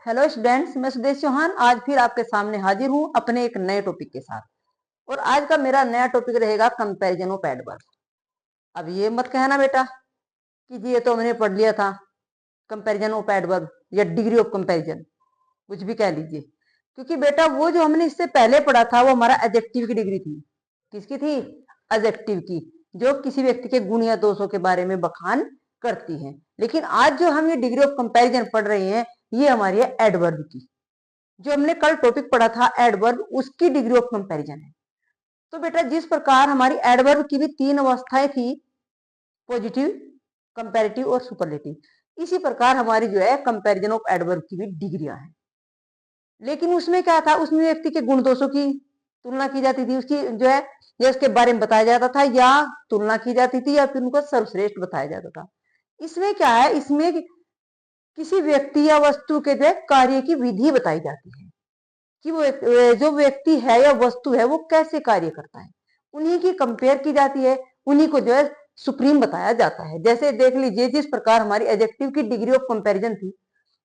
Hello students, मैं सुदेश चौहान आज फिर आपके सामने हाजिर हूं अपने एक नए टॉपिक के साथ। और आज का मेरा नया टॉपिक रहेगा कंपैरिजन ऑफ एडवर्ब। अब ये मत कहना बेटा कि जी ये तो हमने पढ़ लिया था, कंपैरिजन ऑफ एडवर्ब या डिग्री ऑफ कंपैरिजन, कुछ भी कह लीजिए। क्योंकि बेटा वो जो हमने इससे पहले पढ़ा था वो हमारा एडजेक्टिव की डिग्री थी। किसकी थी? एडजेक्टिव की, जो किसी व्यक्ति के गुण या दोषों के बारे में बखान करती है। लेकिन आज जो हम ये डिग्री ऑफ कंपैरिजन पढ़ रहे हैं ये हमारी है एडवर्ब की। जो हमने कल टॉपिक पढ़ा था एडवर्ब, उसकी डिग्री ऑफ कंपैरिजन है। तो बेटा जिस प्रकार हमारी एडवर्ब की भी तीन अवस्थाएं थी, पॉजिटिव, कंपैरेटिव और सुपरलेटिव, इसी प्रकार हमारी जो है कंपैरिजन ऑफ एडवर्ब की भी डिग्रियां हैं। लेकिन उसमें क्या था, उसमें व्यक्ति के गुण दोषों की तुलना की जाती थी, उसकी जो है या उसके बारे में बताया जाता था, या तुलना की जाती थी, या फिर उनको सर्वश्रेष्ठ बताया जाता था। इसमें क्या है, इसमें किसी व्यक्ति या वस्तु के जो है कार्य की विधि बताई जाती है कि वो जो व्यक्ति है या वस्तु है वो कैसे कार्य करता है, उन्हीं की कंपेयर की जाती है, उन्हीं को जो है सुप्रीम बताया जाता है। जैसे देख लीजिए, जिस प्रकार हमारी एडजेक्टिव की डिग्री ऑफ कंपैरिजन थी,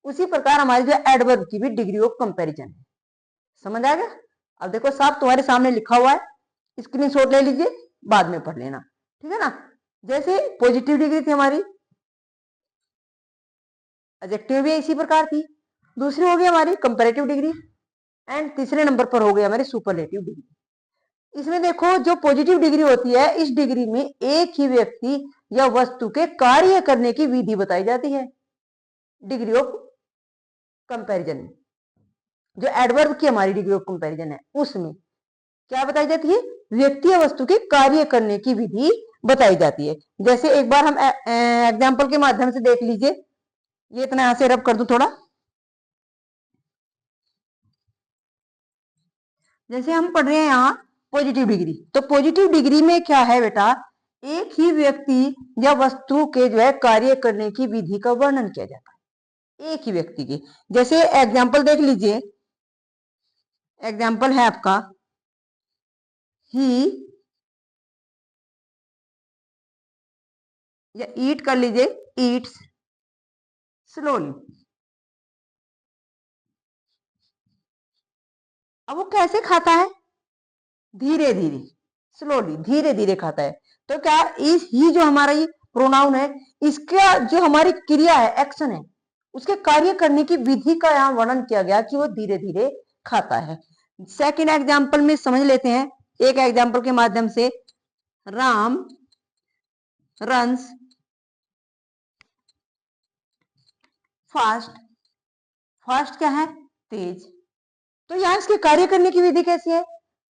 उसी प्रकार हमारी जो एडवर्ब की भी डिग्री ऑफ कंपैरिजन है। समझ आ गया? अब देखो साहब, तुम्हारे सामने लिखा हुआ है, स्क्रीनशॉट ले लीजिए, बाद में पढ़ लेना, ठीक है ना। जैसे पॉजिटिव डिग्री थी हमारी, एडजेक्टिव भी इसी प्रकार थी। दूसरी होगी हमारी कंपैरेटिव डिग्री, एंड तीसरे नंबर पर हो गई हमारी सुपरलेटिव डिग्री। इसमें देखो, जो पॉजिटिव डिग्री होती है, इस डिग्री में एक ही व्यक्ति या वस्तु के कार्य करने की विधि बताई जाती है। डिग्री ऑफ कंपैरिजन में, जो एडवर्ब की हमारी डिग्री ऑफ कंपैरिजन है, उसमें क्या बताई जाती है? व्यक्ति या वस्तु के कार्य करने की विधि बताई जाती है। जैसे एक बार हम एग्जाम्पल के माध्यम से देख लीजिए। ये इतना यहां से रब कर दूं थोड़ा। जैसे हम पढ़ रहे हैं यहाँ पॉजिटिव डिग्री, तो पॉजिटिव डिग्री में क्या है बेटा, एक ही व्यक्ति या वस्तु के जो है कार्य करने की विधि का वर्णन किया जाता है, एक ही व्यक्ति की। जैसे एग्जाम्पल देख लीजिए, एग्जाम्पल है आपका ही, या ईट कर लीजिए, ईट्स स्लोली। अब वो कैसे खाता है? धीरे धीरे, स्लोली, धीरे धीरे खाता है। तो क्या इस ही जो हमारा ये प्रोनाउन है, इसका जो हमारी क्रिया है, एक्शन है, उसके कार्य करने की विधि का यहाँ वर्णन किया गया कि वो धीरे धीरे खाता है। सेकंड एग्जाम्पल में समझ लेते हैं, एक एग्जाम्पल के माध्यम से। राम रन्स फास्ट, फास्ट क्या है? तेज। तो यहाँ इसके कार्य करने की विधि कैसी है?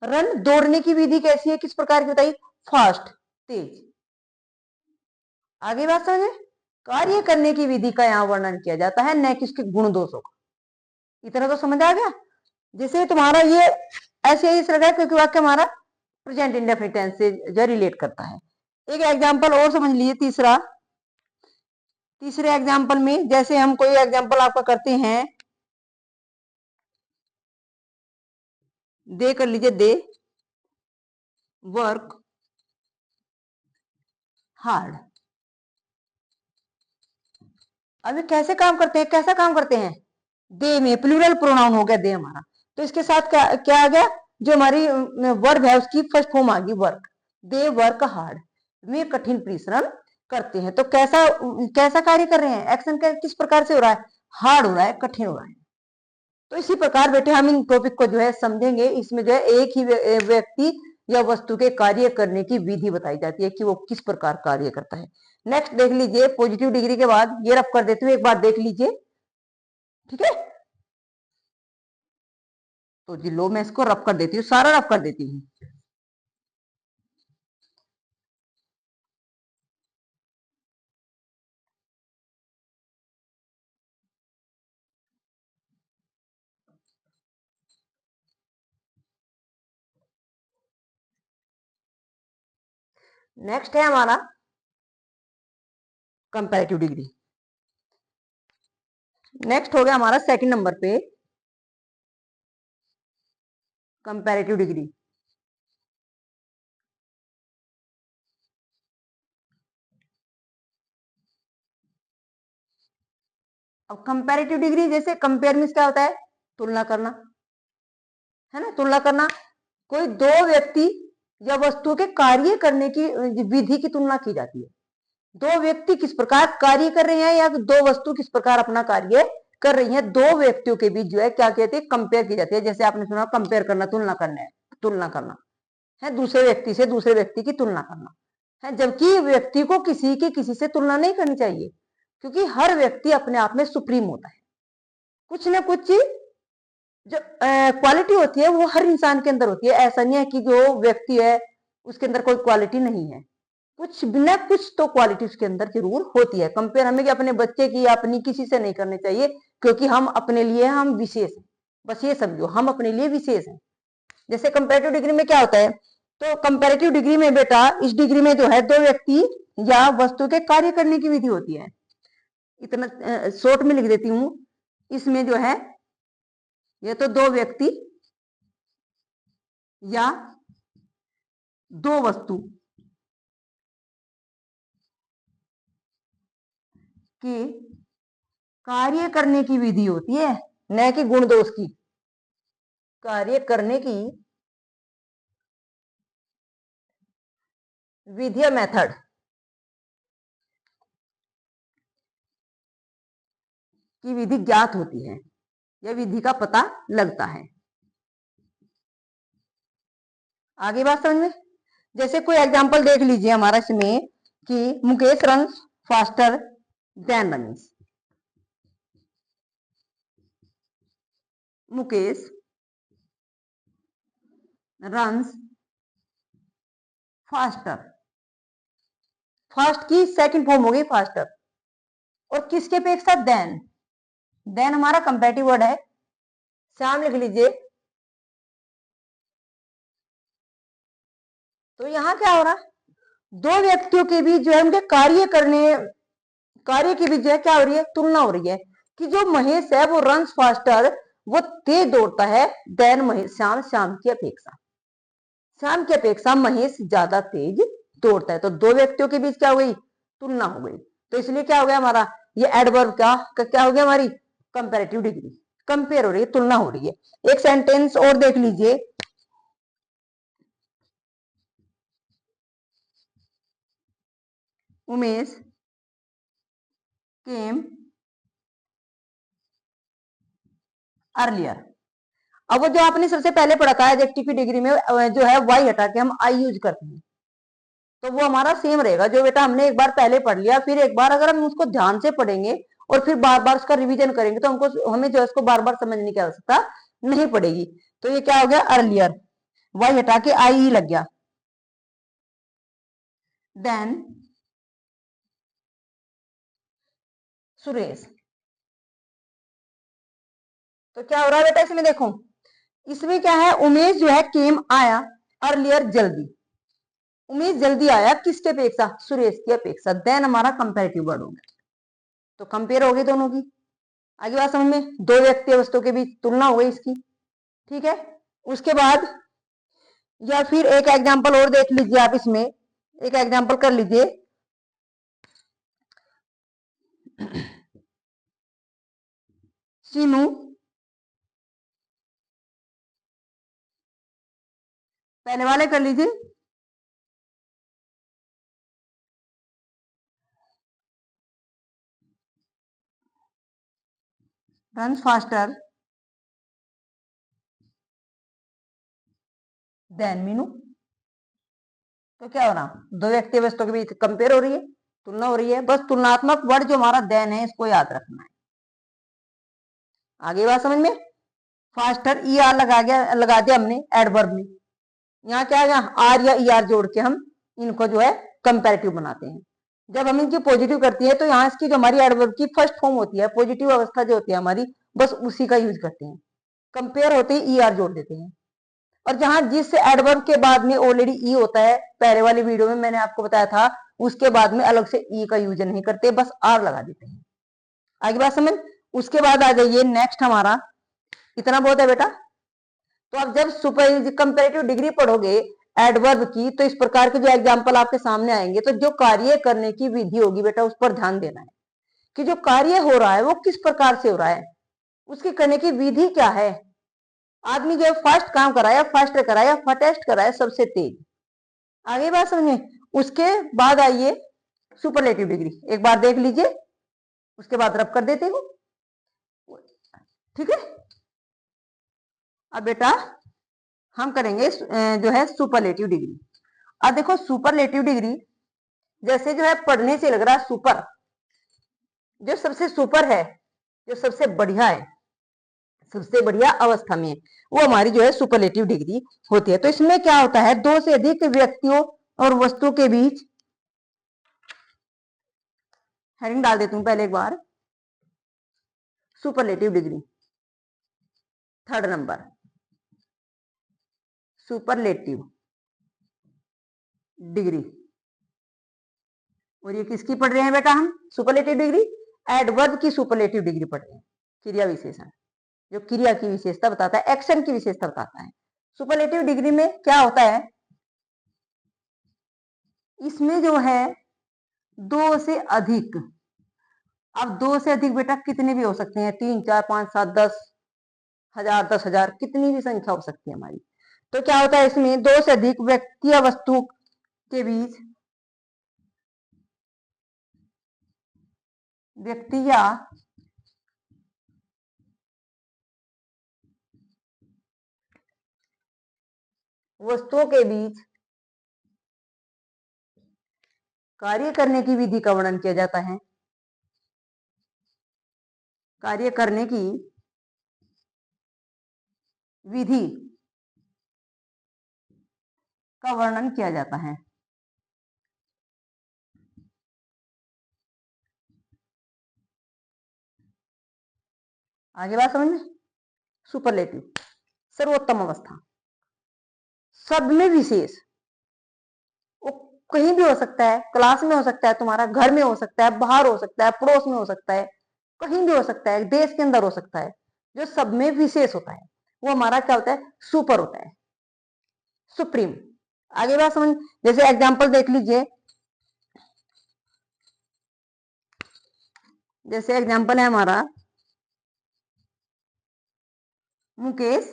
रन, दौड़ने की विधि कैसी है, किस प्रकार की बताइए? फास्ट, तेज। आगे बात समझे, कार्य करने की विधि का यहाँ वर्णन किया जाता है, न कि उसके गुण दोषों का। इतना तो समझ आ गया। जैसे तुम्हारा ये ऐसे ही लगा क्योंकि वाक्य हमारा प्रेजेंट इंडेफिनिट टेंस से जो रिलेट करता है। एक एग्जांपल और समझ लीजिए, तीसरा। तीसरे एग्जांपल में जैसे हम कोई एग्जांपल आपका करते हैं, दे कर लीजिए, दे वर्क हार्ड। अभी कैसे काम करते हैं, कैसा काम करते हैं? दे में प्लूरल प्रोनाउन हो गया दे हमारा, तो इसके साथ क्या क्या आ गया? जो हमारी वर्ब है उसकी फर्स्ट फॉर्म आ गई वर्क। दे वर्क हार्ड, वे कठिन परिश्रम करते हैं। तो कैसा कैसा कार्य कर रहे हैं, एक्शन किस प्रकार से हो रहा है? हार्ड हो रहा है, कठिन हो रहा है। तो इसी प्रकार बेटे हम इन टॉपिक को जो है समझेंगे। इसमें जो है एक ही व्यक्ति या वस्तु के कार्य करने की विधि बताई जाती है कि वो किस प्रकार कार्य करता है। नेक्स्ट देख लीजिए, पॉजिटिव डिग्री के बाद ये रफ कर देते हुए एक बार देख लीजिए, ठीक है। तो जी लो, मैं इसको रफ कर देती हूँ, सारा रफ कर देती हूँ। नेक्स्ट है हमारा कंपैरेटिव डिग्री। नेक्स्ट हो गया हमारा सेकंड नंबर पे कंपैरेटिव डिग्री। अब कंपैरेटिव डिग्री, जैसे कंपेयर मीन्स क्या होता है, तुलना करना, है ना, तुलना करना। कोई दो व्यक्ति या वस्तुओं के कार्य करने की विधि की तुलना की जाती है। दो व्यक्ति किस प्रकार कार्य कर रहे हैं या दो वस्तु किस प्रकार अपना कार्य कर रही है, दो व्यक्तियों के बीच जो है क्या कहते हैं, कंपेयर की जाती है। जैसे आपने सुना कंपेयर करना, तुलना करना है, तुलना करना है, दूसरे व्यक्ति से दूसरे व्यक्ति की तुलना करना है। जबकि व्यक्ति को किसी की किसी से तुलना नहीं करनी चाहिए, क्योंकि हर व्यक्ति अपने आप में सुप्रीम होता है। कुछ ना कुछ जो क्वालिटी होती है वो हर इंसान के अंदर होती है। ऐसा नहीं है कि जो व्यक्ति है उसके अंदर कोई क्वालिटी नहीं है, कुछ बिना कुछ तो क्वालिटी उसके अंदर जरूर होती है। कंपेयर हमें कि अपने बच्चे की या अपनी किसी से नहीं करनी चाहिए, क्योंकि हम अपने लिए हम विशेष हैं। बस ये समझो, हम अपने लिए विशेष हैं। जैसे कंपैरेटिव डिग्री में क्या होता है, तो कंपैरेटिव डिग्री में बेटा, इस डिग्री में जो है दो व्यक्ति या वस्तु के कार्य करने की विधि होती है। इतना शॉर्ट में लिख देती हूं। इसमें जो है ये तो दो व्यक्ति या दो वस्तु के कार्य करने की विधि होती है, न कि गुण दोष की। कार्य करने की विधि या मेथड की विधि ज्ञात होती है या विधि का पता लगता है। आगे बात समझ में। जैसे कोई एग्जांपल देख लीजिए हमारा इसमें कि Mukesh runs faster than Ramesh. Mukesh runs faster, fast की सेकंड फॉर्म हो गई फास्टर, और किसके अपेक्षा, देन। देन हमारा कंपैरेटिव वर्ड है, श्याम लिख लीजिए। तो यहां क्या हो रहा है, दो व्यक्तियों के बीच जो है उनके कार्य के बीच जो है क्या हो रही है, तुलना हो रही है। कि जो महेश है वो रन्स फास्टर, वो तेज दौड़ता है, देन महेश श्याम की अपेक्षा, श्याम की अपेक्षा महेश ज्यादा तेज दौड़ता है। तो दो व्यक्तियों के बीच क्या हो गई, तुलना हो गई। तो इसलिए क्या हो गया हमारा, ये एडवर्ब क्या हो गया, हमारी कंपैरेटिव डिग्री, कंपेयर हो रही है, तुलना हो रही है। एक सेंटेंस और देख लीजिए। उमेश केम अर्लियर। अब वो जो आपने सबसे पहले पढ़ा था एडजेक्टिव की डिग्री में जो है वाई हटा के हम आई यूज करते हैं, तो वो हमारा सेम रहेगा। जो बेटा हमने एक बार पहले पढ़ लिया, फिर एक बार अगर हम उसको ध्यान से पढ़ेंगे और फिर बार बार उसका रिवीजन करेंगे, तो हमें जो है उसको बार बार समझने की आवश्यकता नहीं पड़ेगी। तो ये क्या हो गया, अर्लियर, वाई हटा के आई लग गया। देन सुरेश। तो क्या हो रहा है बेटा इसमें देखो, इसमें क्या है, उमेश जो है केम आया, अर्लियर जल्दी, उमेश जल्दी आया किसके अपेक्षा, सुरेश की अपेक्षा। देन हमारा कंपैरेटिव वर्ड हो गया, तो कंपेयर हो गई दोनों की। आगे बात समझ में, दो व्यक्ति वस्तुओं के बीच तुलना हो गई इसकी, ठीक है। उसके बाद या फिर एक एग्जांपल और देख लीजिए आप, इसमें एक एग्जांपल कर लीजिए। सीनू पहले वाले कर लीजिए। Run faster than Meenu. तो क्या हो रहा, दो व्यक्ति वस्तुओं के बीच कंपेयर हो रही है, तुलना हो रही है। बस तुलनात्मक वर्ड जो हमारा देन है इसको याद रखना है। आगे बात समझ में। फास्टर ई आर लगा दिया हमने एडवर्ब में। यहाँ क्या है, आर या ई आर जोड़ के हम इनको जो है कंपैरेटिव बनाते हैं। जब हम इनकी पॉजिटिव करती है तो यहाँ इसकी जो हमारी एडवर्ब की फर्स्ट फॉर्म होती है, पॉजिटिव अवस्था जो होती है हमारी, बस उसी का यूज करते हैं। कंपेयर होते ही ई आर जोड़ देते हैं। और जहां जिस एडवर्ब के बाद में ऑलरेडी ई होता है, पहले वाली वीडियो में मैंने आपको बताया था, उसके बाद में अलग से ई का यूज नहीं करते, बस आर लगा देते हैं। आगे बात समझ। उसके बाद आ जाइए नेक्स्ट हमारा, इतना बहुत है बेटा। तो आप जब सुपर कंपैरेटिव डिग्री पढ़ोगे एडवर्ब की, तो इस प्रकार के जो एग्जांपल आपके सामने आएंगे, तो जो कार्य करने की विधि होगी बेटा उस पर ध्यान देना है। कि जो कार्य हो रहा है वो किस प्रकार से हो रहा है, उसके करने की विधि क्या है। आदमी जो फास्ट काम कराया, फास्ट कराया, फाटेस्ट कराया, सबसे तेज। आगे बात समझे। उसके बाद आइए सुपरलेटिव डिग्री, एक बार देख लीजिए, उसके बाद रब कर देते हो, ठीक है। अब बेटा हम करेंगे जो है सुपरलेटिव डिग्री। अब देखो सुपरलेटिव डिग्री जैसे जो है पढ़ने से लग रहा है सुपर, जो सबसे सुपर है, जो सबसे बढ़िया है, सबसे बढ़िया अवस्था में, वो हमारी जो है सुपरलेटिव डिग्री होती है। तो इसमें क्या होता है, दो से अधिक व्यक्तियों और वस्तुओं के बीच, हेडिंग डाल देती हूं पहले एक बार, superlative degree, third number superlative degree. और ये किसकी पढ़ रहे हैं बेटा हम, सुपरलेटिव डिग्री, एडवर्ब की सुपरलेटिव डिग्री पढ़ रहे हैं, क्रिया विशेषण, जो क्रिया की विशेषता बताता है, एक्शन की विशेषता बताता है। सुपरलेटिव डिग्री में क्या होता है, इसमें जो है दो से अधिक, अब दो से अधिक बेटा कितने भी हो सकते हैं, 3 4 5 7 10 हजार, 10,000, कितनी भी संख्या हो सकती है हमारी। तो क्या होता है, इसमें दो से अधिक व्यक्ति या वस्तु के बीच, व्यक्ति या वस्तुओं के बीच कार्य करने की विधि का वर्णन किया जाता है, कार्य करने की विधि का वर्णन किया जाता है। आगे बात समझ में। सुपरलेटिव सर्वोत्तम अवस्था, सब में विशेष, वो कहीं भी हो सकता है, क्लास में हो सकता है, तुम्हारा घर में हो सकता है, बाहर हो सकता है, पड़ोस में हो सकता है, कहीं भी हो सकता है, देश के अंदर हो सकता है, जो सब में विशेष होता है वो हमारा क्या होता है, सुपर होता है, सुप्रीम। आगे बात समझ, जैसे एग्जांपल देख लीजिए, जैसे एग्जांपल है हमारा मुकेश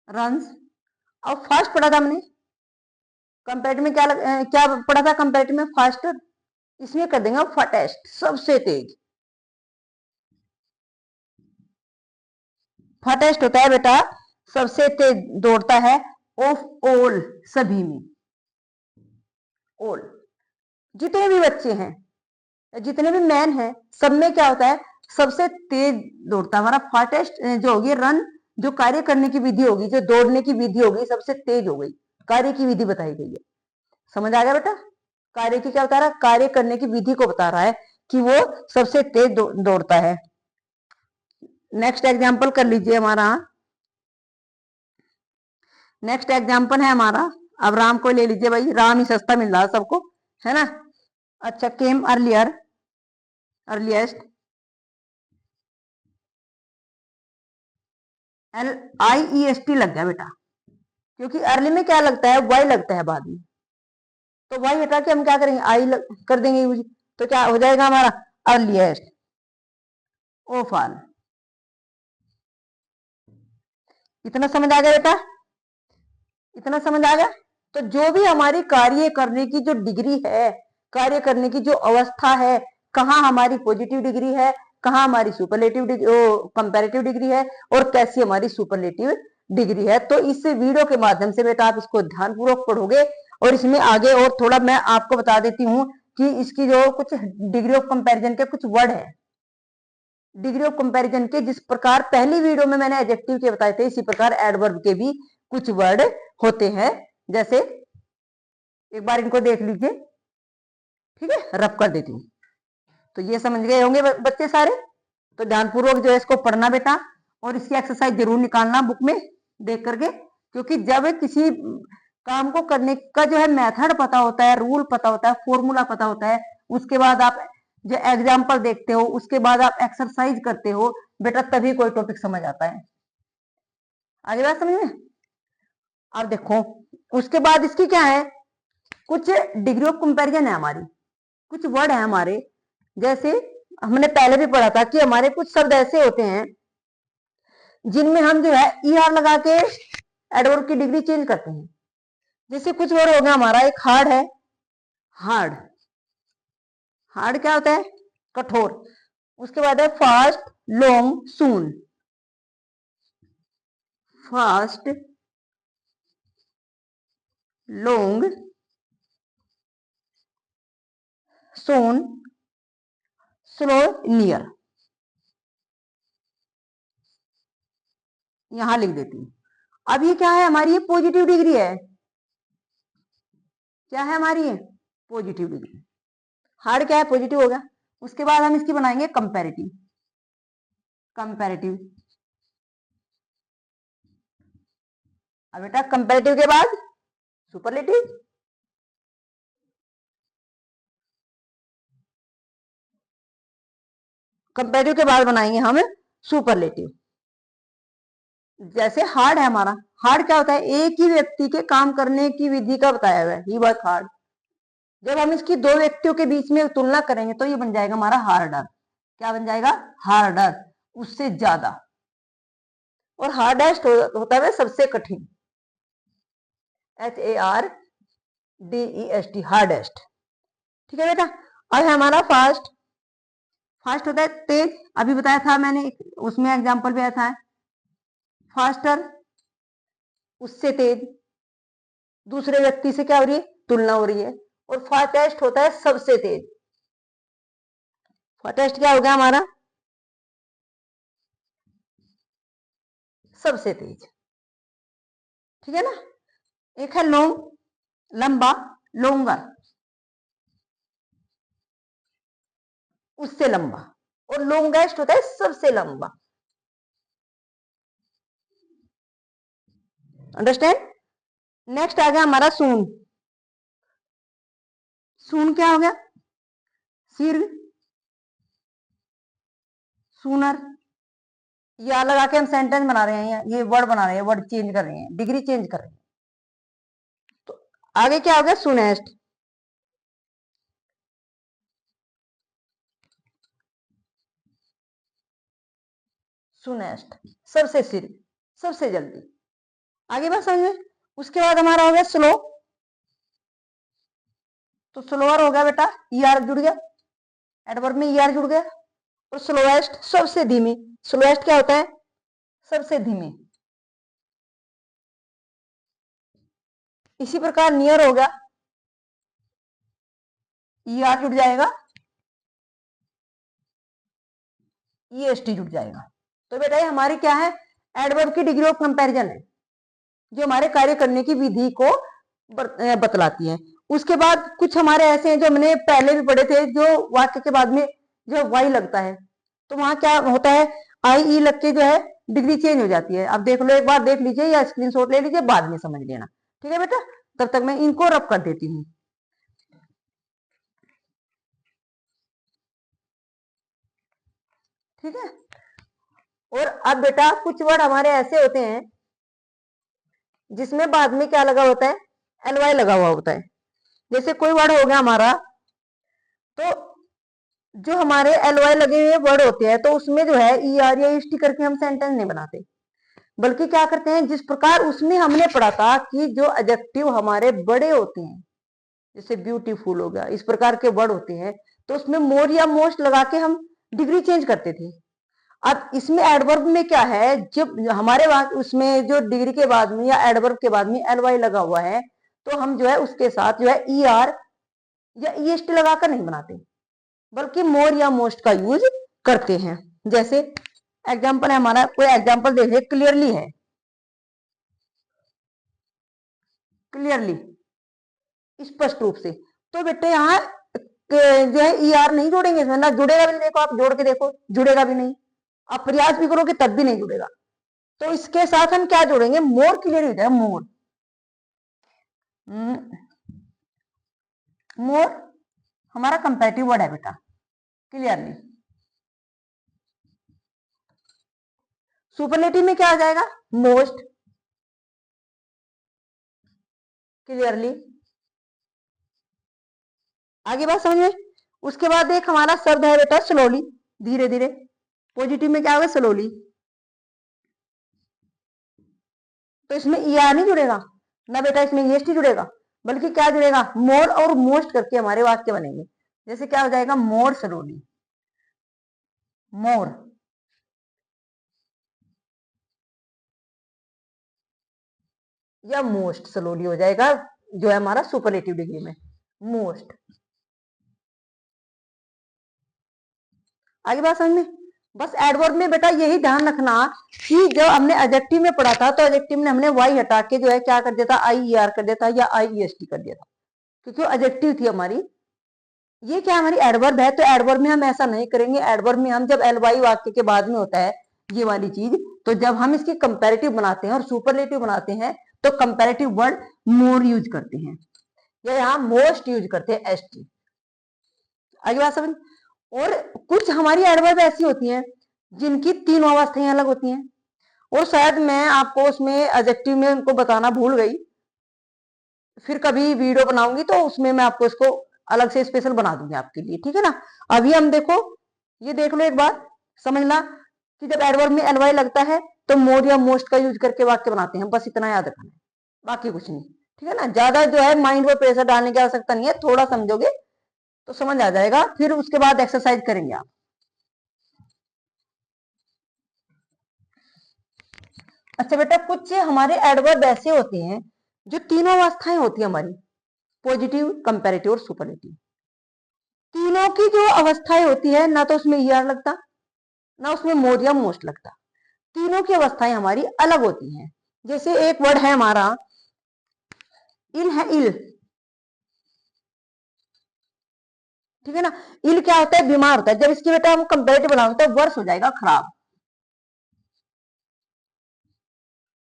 रंस, अब फास्ट पढ़ा था हमने, कंपेरेटिव में क्या पढ़ा था, कंपेरेटिव में फास्ट, इसमें कर देंगे फाटेस्ट, सबसे तेज। फाटेस्ट होता है बेटा सबसे तेज दौड़ता है, ऑफ ऑल, सभी में, ऑल, जितने भी बच्चे हैं, जितने भी मैन हैं, सब में क्या होता है, सबसे तेज दौड़ता है हमारा। फाटेस्ट जो होगी रन, जो कार्य करने की विधि होगी, जो दौड़ने की विधि होगी, सबसे तेज हो गई, कार्य की विधि बताई गई है। समझ आ गया बेटा, कार्य की क्या बता रहा है, कार्य करने की विधि को बता रहा है कि वो सबसे तेज दौड़ता है। नेक्स्ट एग्जाम्पल कर लीजिए हमारा, नेक्स्ट एग्जाम्पल है हमारा, अब राम को ले लीजिए भाई, राम ही सस्ता मिल रहा है सबको, है ना। अच्छा, केम अर्लियर, अर्लिएस्ट, LIEST लग गया बेटा, क्योंकि अर्ली में क्या लगता है, वाई लगता है बाद में, तो वाई हटा के हम क्या करेंगे, कर देंगे यूज, तो क्या हो जाएगा हमारा, अर्लिएस्ट ऑफ ऑल। इतना समझ आ गया बेटा, इतना समझ आ गया। तो जो भी हमारी कार्य करने की जो डिग्री है, कार्य करने की जो अवस्था है, कहाँ हमारी पॉजिटिव डिग्री है, कहाँ हमारी सुपरलेटिव डिग्री, कंपैरेटिव डिग्री है, और कैसी हमारी सुपरलेटिव डिग्री है, तो इस वीडियो के माध्यम से बेटा आप इसको ध्यानपूर्वक पढ़ोगे। और इसमें आगे और थोड़ा मैं आपको बता देती हूँ कि इसकी जो कुछ डिग्री ऑफ कंपैरिजन के कुछ वर्ड है, डिग्री ऑफ कंपैरिजन के, जिस प्रकार पहली वीडियो में मैंने एडजेक्टिव के बताए थे, इसी प्रकार एडवर्ब के भी कुछ वर्ड होते हैं। जैसे एक बार इनको देख लीजिए, ठीक है, रब कर देती हूँ। तो ये समझ गए होंगे बच्चे सारे, तो ध्यानपूर्वक जो है इसको पढ़ना बेटा, और इसकी एक्सरसाइज जरूर निकालना बुक में देख करके, क्योंकि जब किसी काम को करने का जो है मेथड पता होता है, रूल पता होता है, फॉर्मूला पता होता है, उसके बाद आप जो एग्जाम्पल देखते हो, उसके बाद आप एक्सरसाइज करते हो बेटा, तभी कोई टॉपिक समझ आता है। आगे बात समझ में। अब देखो उसके बाद इसकी क्या है, कुछ डिग्री ऑफ कंपैरिजन है हमारी, कुछ वर्ड है हमारे जैसे हमने पहले भी पढ़ा था कि हमारे कुछ शब्द ऐसे होते हैं जिनमें हम जो है ER लगा के एडवर्ब की डिग्री चेंज करते हैं। जैसे कुछ वर्ड हो गया हमारा, एक हार्ड है, हार्ड। हार्ड क्या होता है? कठोर। उसके बाद है फास्ट, लॉन्ग, सून। फास्ट, लॉन्ग, सून, स्लो, नियर। यहां लिख देती हूँ। अब ये क्या है? हमारी ये पॉजिटिव डिग्री है। क्या है हमारी ये? Positive degree. हार्ड क्या है? पॉजिटिव हो गया। उसके बाद हम इसकी बनाएंगे कंपैरेटिव। कंपैरेटिव। अब बेटा कंपैरेटिव के बाद सुपरलेटिव। कंपैरेटिव के बाद बनाएंगे हम सुपरलेटिव। जैसे हार्ड है हमारा, हार्ड क्या होता है? एक ही व्यक्ति के काम करने की विधि का बताया हुआ है, ही वर्क हार्ड। जब हम इसकी दो व्यक्तियों के बीच में तुलना करेंगे तो ये बन जाएगा हमारा हार्डर। क्या बन जाएगा? हार्डर, उससे ज्यादा। और हार्डेस्ट होता है सबसे कठिन, HARDEST, हार्डेस्ट। ठीक है बेटा। अब है हमारा फास्ट। फास्ट होता है तेज, अभी बताया था मैंने, उसमें एग्जांपल भी आया था। फास्टर, उससे तेज, दूसरे व्यक्ति से क्या हो रही है? तुलना हो रही है। और फास्टेस्ट होता है सबसे तेज। फास्टेस्ट क्या हो गया हमारा? सबसे तेज। ठीक है ना। एक है लॉन्ग, लंबा, लोंगर, उससे लंबा। और लॉन्गेस्ट होता है सबसे लंबा। अंडरस्टैंड। नेक्स्ट आ गया हमारा सून। सून क्या हो गया? शीर्घ, सूनर। या लगा के हम सेंटेंस बना रहे हैं, ये वर्ड बना रहे हैं, वर्ड चेंज कर रहे हैं, डिग्री चेंज कर रहे हैं। तो आगे क्या हो गया? सुनेस्ट। सुनेस्ट, सबसे शीर्घ, सबसे जल्दी। आगे बात समझ में। उसके बाद हमारा हो गया स्लो। तो स्लोअर हो गया बेटा, ER जुड़ गया, एडवर्ब में ER जुड़ गया। और स्लोएस्ट, सबसे धीमी। स्लोएस्ट क्या होता है? सबसे धीमी। इसी प्रकार नियर हो गया, ER जुड़ जाएगा, EST जुड़ जाएगा। तो बेटा ये हमारी क्या है? एडवर्ब की डिग्री ऑफ कंपैरिजन है, जो हमारे कार्य करने की विधि को बतलाती है। उसके बाद कुछ हमारे ऐसे हैं जो हमने पहले भी पढ़े थे, जो वाक्य के बाद में जो वाई लगता है, तो वहां क्या होता है? IE लग के जो है डिग्री चेंज हो जाती है। अब देख लो, एक बार देख लीजिए या स्क्रीनशॉट ले लीजिए, बाद में समझ लेना। ठीक है बेटा। तब तक मैं इनको रब कर देती हूँ। ठीक है। और अब बेटा कुछ वर्ड हमारे ऐसे होते हैं जिसमें बाद में क्या लगा होता है? LY लगा हुआ होता है। जैसे कोई वर्ड हो गया हमारा, तो जो हमारे LY लगे हुए वर्ड होते हैं, तो उसमें जो है ER या EST करके हम सेंटेंस नहीं बनाते, बल्कि क्या करते हैं? जिस प्रकार उसमें हमने पढ़ा था कि जो एडजेक्टिव हमारे बड़े होते हैं, जैसे ब्यूटीफुल हो गया, इस प्रकार के वर्ड होते हैं, तो उसमें मोर या मोस्ट लगा के हम डिग्री चेंज करते थे। अब इसमें एडवर्ब में क्या है? जब हमारे उसमें जो डिग्री के बाद में या एडवर्ब के बाद में LY लगा हुआ है, तो हम जो है उसके साथ जो है ER या EST लगाकर नहीं बनाते, बल्कि मोर या मोस्ट का यूज करते हैं। जैसे एग्जाम्पल है हमारा, कोई एग्जाम्पल देखिए, क्लियरली है, क्लियरली, स्पष्ट रूप से। तो बेटे यहाँ जो है ER नहीं जोड़ेंगे इसमें, ना जुड़ेगा भी नहीं। देखो आप जोड़ के देखो, जुड़ेगा भी नहीं। आप प्रयास भी करोगे तब भी नहीं जुड़ेगा। तो इसके साथ हम क्या जोड़ेंगे? मोर क्लियर हो जाए, मोर। मोर हमारा कंपैरेटिव वर्ड है बेटा, क्लियरली। सुपरलेटिव में क्या आ जाएगा? Most, clearly. आगे बात समझ में। उसके बाद एक हमारा शब्द है बेटा स्लोली, धीरे धीरे। पॉजिटिव में क्या होगा? स्लोली। तो इसमें ईआर नहीं जुड़ेगा ना बेटा, इसमें ईएसटी जुड़ेगा, बल्कि क्या जुड़ेगा? मोर और मोस्ट करके हमारे वाक्य बनेंगे। जैसे क्या हो जाएगा? मोर स्लोली, मोर। या मोस्ट स्लोली हो जाएगा, जो है हमारा सुपरलेटिव डिग्री में, मोस्ट। आगे बात समझ में? बस एडवर्ब में बेटा यही ध्यान रखना कि जब हमने एडजेक्टिव में पढ़ा था तो एडजेक्टिव में हमने वाई हटा के जो है क्या कर दिया था? आई आर कर दिया था या आई एस टी कर दिया था, क्योंकि वो एडजेक्टिव थी हमारी। ये क्या हमारी एडवर्ब है, तो एडवर्ब में हम ऐसा नहीं करेंगे। एडवर्ब में हम जब एल वाई वाक्य के बाद में होता है ये वाली चीज, तो जब हम इसकी कंपैरेटिव बनाते हैं और सुपरलेटिव बनाते हैं तो कंपैरेटिव वर्ड मोर यूज करते हैं, या यहाँ मोस्ट यूज करते हैं, एस टी। आगे बात समझ? और कुछ हमारी एडवर्ब ऐसी होती हैं जिनकी तीनों अवस्थाएं अलग होती हैं, और शायद मैं आपको उसमें एडजेक्टिव में उनको बताना भूल गई। फिर कभी वीडियो बनाऊंगी तो उसमें मैं आपको इसको अलग से स्पेशल बना दूंगी आपके लिए, ठीक है ना। अभी हम देखो, ये देख लो एक बार, समझना कि जब एडवर्ब में एलवाई लगता है तो मोर या मोस्ट का यूज करके वाक्य बनाते हैं, बस इतना याद रखना है, बाकी कुछ नहीं, ठीक है ना। ज्यादा जो है माइंड पर प्रेशर डालने की आवश्यकता नहीं है, थोड़ा समझोगे तो समझ आ जाएगा, फिर उसके बाद एक्सरसाइज करेंगे आप। अच्छा बेटा, कुछ हमारे एडवर्ब ऐसे होते हैं जो तीनों अवस्थाएं होती है हमारी, पॉजिटिव, कंपैरेटिव और सुपरलेटिव। तीनों की जो अवस्थाएं होती है, ना तो उसमें ईआर लगता, ना उसमें मोर या मोस्ट लगता। तीनों की अवस्थाएं हमारी अलग होती हैं। जैसे एक वर्ड है हमारा इल, है इल, ठीक है ना। इल क्या होता है? बीमार होता है। जब इसकी बेटा हम कंपैरेटिव बनाओगे तो वर्ष हो जाएगा खराब।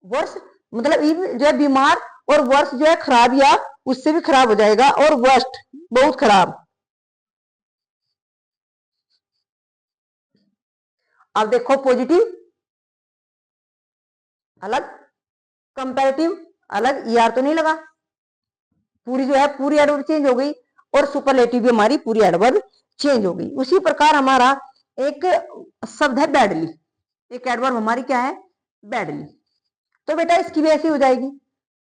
वर्ष मतलब इल जो है बीमार, और वर्ष जो है खराब या उससे भी खराब हो जाएगा, और वर्स्ट बहुत खराब। अब देखो, पॉजिटिव अलग, कंपैरेटिव अलग, ईआर तो नहीं लगा, पूरी जो है पूरी एडवर्ब चेंज हो गई, और सुपरलेटिव भी हमारी पूरी एडवर्ब चेंज हो गई। उसी प्रकार हमारा एक शब्द है बैडली, एक एडवर्ब हमारी क्या है? बैडली। तो बेटा इसकी भी ऐसी हो जाएगी,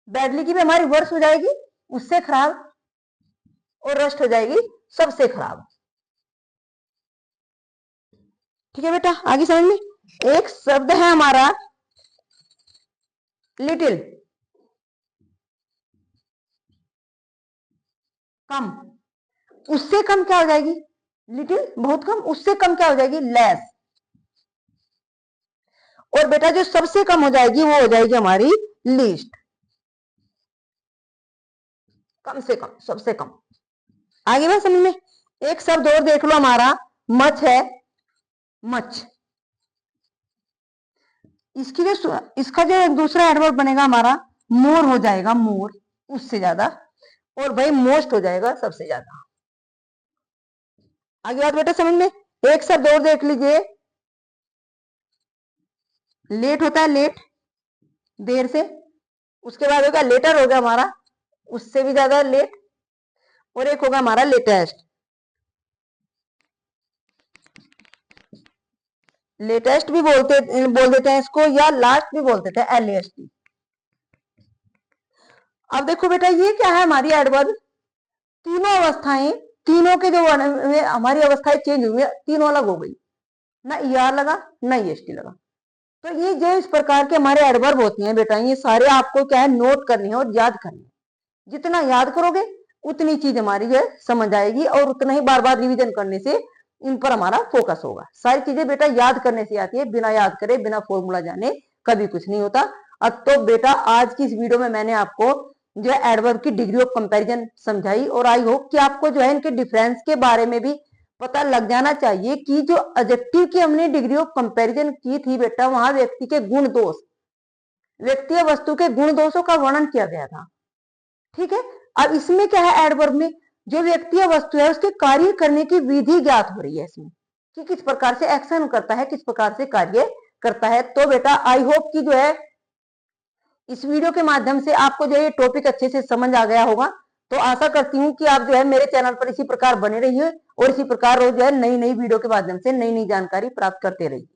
बैडली की भी हमारी वर्ष हो जाएगी उससे खराब, और रस्ट हो जाएगी सबसे खराब। ठीक है बेटा, आगे समझ में? एक शब्द है हमारा लिटिल, कम। उससे कम क्या हो जाएगी? लिटिल बहुत कम, उससे कम क्या हो जाएगी? लेस। और बेटा जो सबसे कम हो जाएगी वो हो जाएगी हमारी लीस्ट, कम से कम, सबसे कम। आगे बात समझ में? एक शब्द और देख लो हमारा, मच है, मच। इसकी जो इसका जो दूसरा एडवर्ब बनेगा हमारा मोर हो जाएगा, मोर, उससे ज्यादा। और भाई मोस्ट हो जाएगा सबसे ज्यादा। आगे बात बेटा समझ में? एक शब्द और देख लीजिए, लेट होता है, लेट, देर से। उसके बाद होगा लेटर, हो गया हमारा उससे भी ज्यादा लेट। और एक होगा हमारा लेटेस्ट, लेटेस्ट भी बोल देते हैं इसको, या लास्ट भी बोल देते हैं, LAST। अब देखो बेटा, ये क्या है? हमारी एडवर्ब तीनों अवस्थाएं, तीनों के जो हमारी अवस्थाएं चेंज हुई, तीनों अलग हो गई, ना ईआर लगा ना ईएसटी लगा। तो ये जो इस प्रकार के हमारे एडवर्ब होते हैं बेटा, ये सारे आपको क्या है? नोट करनी है और याद करनी है। जितना याद करोगे उतनी चीज हमारी जो है समझ आएगी, और उतना ही बार बार रिवीजन करने से इन पर हमारा फोकस होगा। सारी चीजें बेटा याद करने से आती है, बिना याद करे, बिना फॉर्मूला जाने कभी कुछ नहीं होता। अब तो बेटा आज की इस वीडियो में मैंने आपको जो है एडवर्ब की डिग्री ऑफ कंपैरिजन समझाई, और आई होप कि आपको जो है इनके डिफरेंस के बारे में भी पता लग जाना चाहिए कि जो एडजेक्टिव की हमने डिग्री ऑफ कंपैरिजन की थी बेटा, वहां व्यक्ति के गुण दोष, व्यक्ति या वस्तु के गुण दोषों का वर्णन किया गया था, ठीक है। अब इसमें क्या है? एडवर्ब में जो व्यक्ति या वस्तु है उसके कार्य करने की विधि ज्ञात हो रही है इसमें, कि किस प्रकार से एक्शन करता है, किस प्रकार से कार्य करता है। तो बेटा आई होप कि जो है इस वीडियो के माध्यम से आपको जो ये टॉपिक अच्छे से समझ आ गया होगा। तो आशा करती हूँ कि आप जो है मेरे चैनल पर इसी प्रकार बने रहिए और इसी प्रकार रोज जो है नई नई वीडियो के माध्यम से नई नई जानकारी प्राप्त करते रहिए।